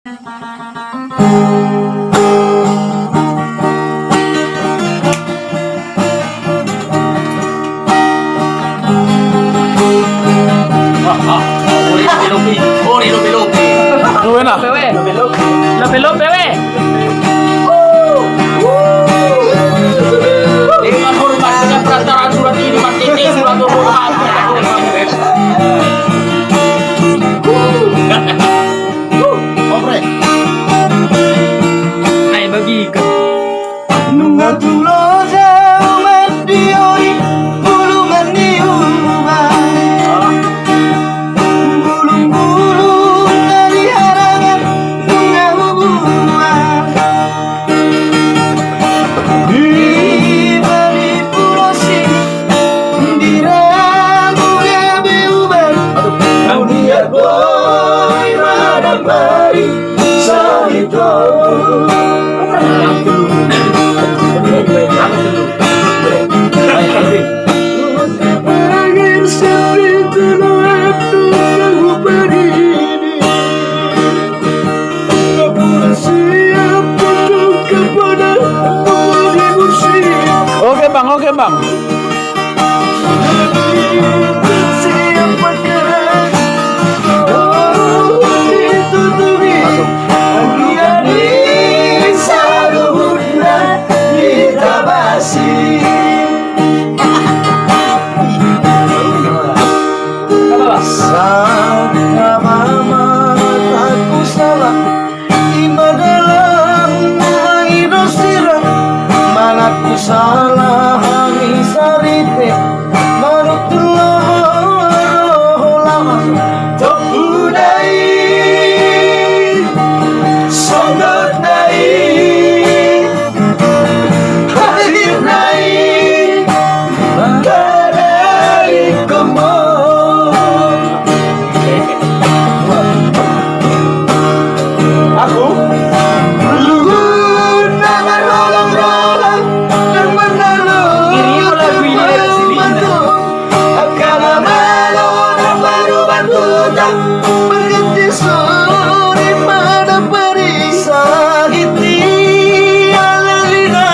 Lope, we. Dengan hormat dengan perasaan surat ini ini surat hormat. Oke. Ay bagi ke. Nunga tulosa umat dioi bulungan diubah. Bulung-bulung dari harangan bunga hubungan. Di balik pulau sini di rambutnya beuban. Dunia boy madam bari salito. Oke bang. Salah hangi saripe manut lama topudai songot nai hadir nai dari kemon aku berganti sore pada perisa hiti alalina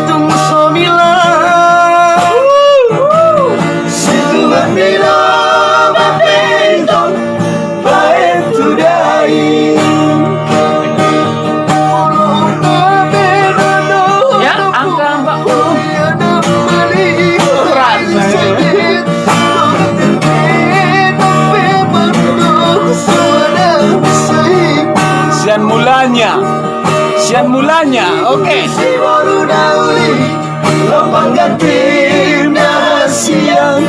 tung somila situan bila bapendon baen tudai Ya, angka mbak. Sian mulanya, oke. Si baru dauli lapang ganti siang